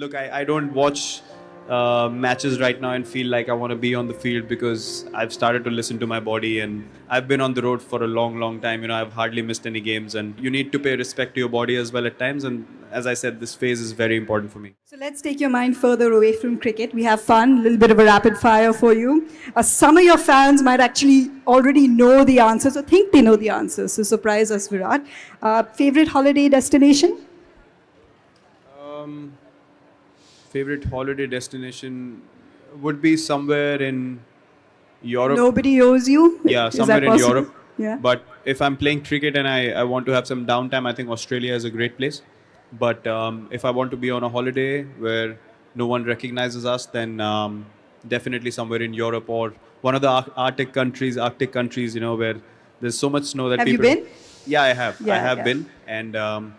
look, I don't watch matches right now and feel like I want to be on the field because I've started to listen to my body, and I've been on the road for a long time. I've hardly missed any games, and you need to pay respect to your body as well at times. And as I said, this phase is very important for me. So let's take your mind further away from cricket. We have fun, a little bit of a rapid fire for you. Some of your fans might actually already know the answers or think they know the answers. So surprise us, Virat. Favorite holiday destination? Favorite holiday destination would be somewhere in Europe. Nobody owes you? Yeah, Is somewhere that in possible? Europe. Yeah. But if I'm playing cricket and I want to have some downtime, I think Australia is a great place. But if I want to be on a holiday where no one recognizes us, then definitely somewhere in Europe or one of the Arctic countries, where there's so much snow that Have you people... been? Yeah, I have. Yeah, I have yeah. been. And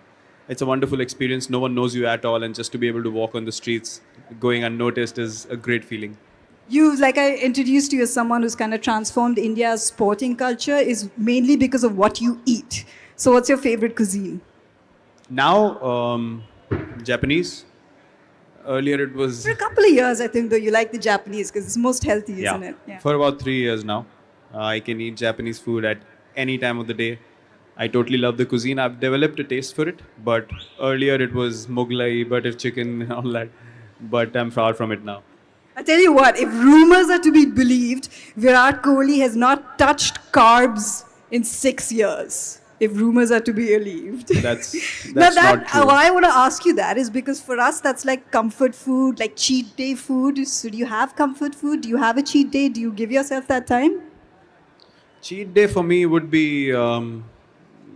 it's a wonderful experience. No one knows you at all. And just to be able to walk on the streets going unnoticed is a great feeling. You, like I introduced you as someone who's kind of transformed India's sporting culture, is mainly because of what you eat. So what's your favorite cuisine? Now, Japanese. Earlier it was... For a couple of years, I think, though, you like the Japanese because it's most healthy, isn't it? Yeah. For about 3 years now. I can eat Japanese food at any time of the day. I totally love the cuisine. I've developed a taste for it. But earlier it was Mughlai, butter chicken, and all that. But I'm far from it now. I tell you what, if rumors are to be believed, Virat Kohli has not touched carbs in 6 years. If rumors are to be believed. That's Now not true. why I want to ask you that is because for us that's like comfort food, like cheat day food. So do you have comfort food? Do you have a cheat day? Do you give yourself that time? Cheat day for me would be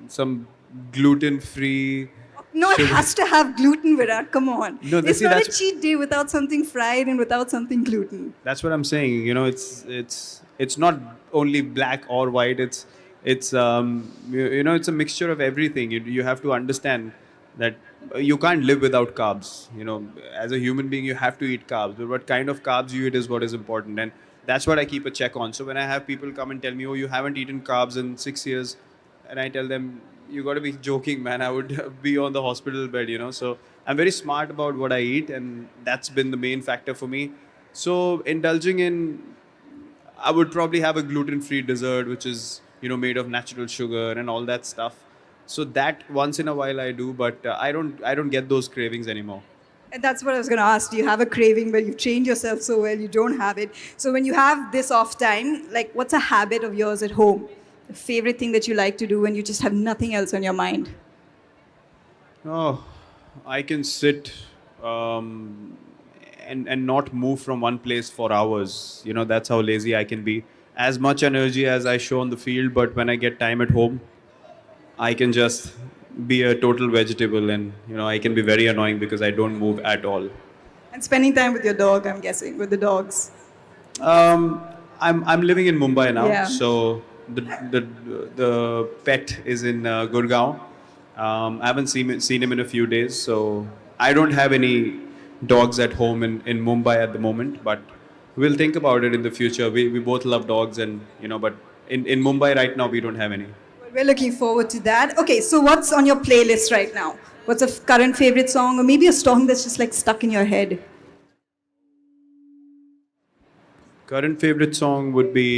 some gluten-free... No, it sugar- has to have gluten, Virat. Come on. No, It's see, not a that's- cheat day without something fried and without something gluten. That's what I'm saying. It's not only black or white. It's it's a mixture of everything. You have to understand that you can't live without carbs. As a human being, you have to eat carbs. But what kind of carbs you eat is what is important, and that's what I keep a check on. So when I have people come and tell me, "Oh, you haven't eaten carbs in 6 years," and I tell them, "You got to be joking, man. I would be on the hospital bed." So I'm very smart about what I eat, and that's been the main factor for me. So indulging in, I would probably have a gluten-free dessert, which is made of natural sugar and all that stuff. So that once in a while I do, but I don't get those cravings anymore. And that's what I was going to ask. Do you have a craving where you've trained yourself so well you don't have it? So when you have this off time, like what's a habit of yours at home? The favorite thing that you like to do when you just have nothing else on your mind? Oh, I can sit and not move from one place for hours. That's how lazy I can be. As much energy as I show on the field, but when I get time at home, I can just be a total vegetable, and I can be very annoying because I don't move at all. And spending time with your dog, I'm guessing, with the dogs. I'm living in Mumbai now, Yeah. so the pet is in Gurgaon. I haven't seen him in a few days, so I don't have any dogs at home in Mumbai at the moment, but we'll think about it in the future. We both love dogs, and but in Mumbai right now we don't have any. Well, we're looking forward to that. Okay, so what's on your playlist right now? What's a current favorite song, or maybe a song that's just like stuck in your head? Current favorite song would be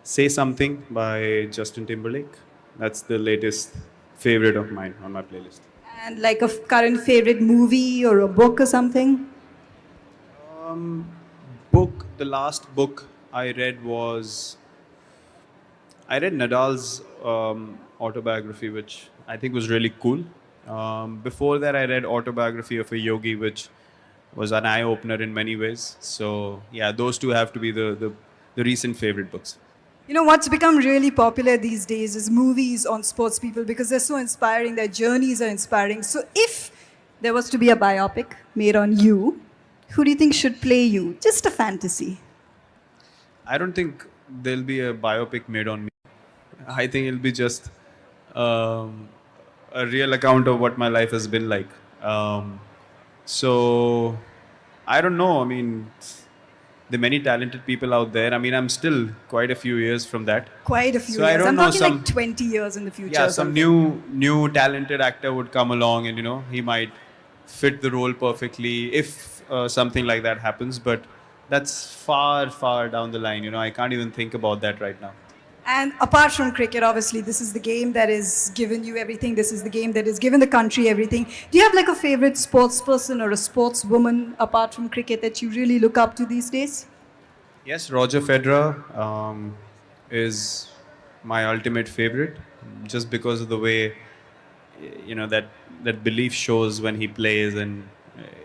Say Something by Justin Timberlake. That's the latest favorite of mine on my playlist. And like a current favorite movie or a book or something? Book. The last book I read Nadal's autobiography, which I think was really cool. Before that, I read Autobiography of a Yogi, which was an eye-opener in many ways. So yeah, those two have to be the recent favorite books. What's become really popular these days is movies on sports people because they're so inspiring, their journeys are inspiring. So if there was to be a biopic made on you, who do you think should play you? Just a fantasy. I don't think there'll be a biopic made on me. I think it'll be just a real account of what my life has been like. So I don't know. I mean, there are many talented people out there. I mean, I'm still quite a few years from that. Quite a few So I years. don't I'm know, talking like 20 years in the future. Yeah, or some something. new talented actor would come along, and he might fit the role perfectly if something like that happens. But that's far, far down the line. I can't even think about that right now. And apart from cricket, obviously, this is the game that has given you everything. This is the game that has given the country everything. Do you have like a favorite sports person or a sportswoman apart from cricket that you really look up to these days? Yes, Roger Federer is my ultimate favorite, just because of the way that belief shows when he plays, and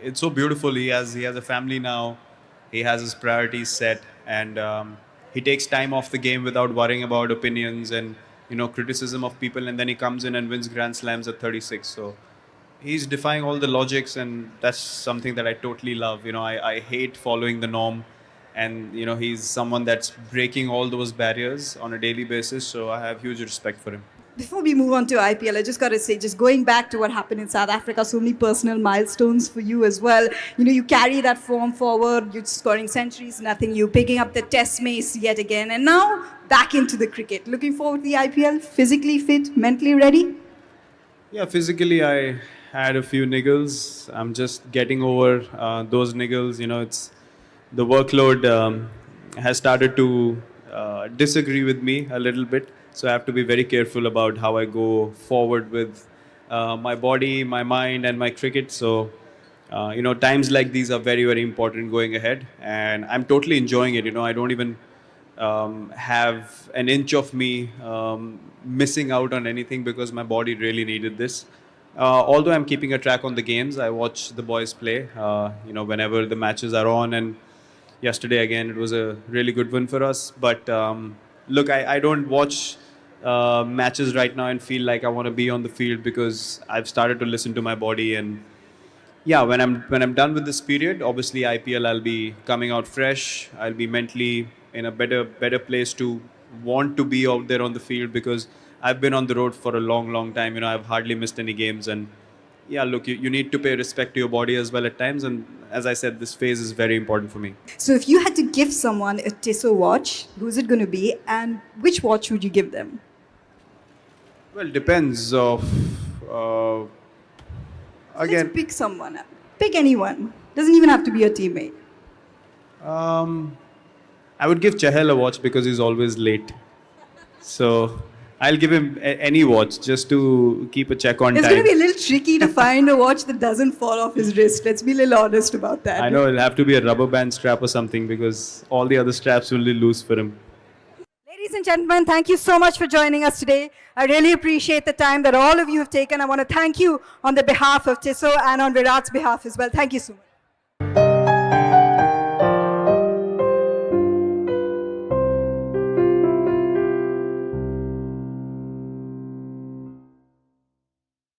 it's so beautiful. He has a family now, he has his priorities set, and he takes time off the game without worrying about opinions and criticism of people, and then he comes in and wins Grand Slams at 36. So he's defying all the logics, and that's something that I totally love. I hate following the norm, and he's someone that's breaking all those barriers on a daily basis, so I have huge respect for him. Before we move on to IPL, I just got to say, just going back to what happened in South Africa, so many personal milestones for you as well. You carry that form forward, you're scoring centuries, nothing new, picking up the test mace yet again, and now back into the cricket. Looking forward to the IPL, physically fit, mentally ready? Yeah, physically I had a few niggles. I'm just getting over those niggles. It's the workload has started to disagree with me a little bit. So I have to be very careful about how I go forward with my body, my mind, and my cricket. So, times like these are very, very important going ahead. And I'm totally enjoying it. I don't even have an inch of me missing out on anything because my body really needed this. Although I'm keeping a track on the games, I watch the boys play, whenever the matches are on. And yesterday, again, it was a really good win for us. But look, I don't watch matches right now and feel like I want to be on the field because I've started to listen to my body. And yeah, when I'm done with this period, obviously IPL, I'll be coming out fresh. I'll be mentally in a better place to want to be out there on the field, because I've been on the road for a long time. I've hardly missed any games. And yeah, look, you need to pay respect to your body as well at times. And as I said, this phase is very important for me. So if you had to give someone a Tissot watch, who's it going to be, and which watch would you give them? Well, depends of again. Let's pick someone. Pick anyone. Doesn't even have to be a teammate. I would give Chahal a watch because he's always late. So I'll give him any watch just to keep a check on It's time. going to be a little tricky to find a watch that doesn't fall off his wrist. Let's be a little honest about that. I know it'll have to be a rubber band strap or something because all the other straps will be loose for him. Ladies and gentlemen, thank you so much for joining us today. I really appreciate the time that all of you have taken. I want to thank you on the behalf of Tissot and on Virat's behalf as well. Thank you so much.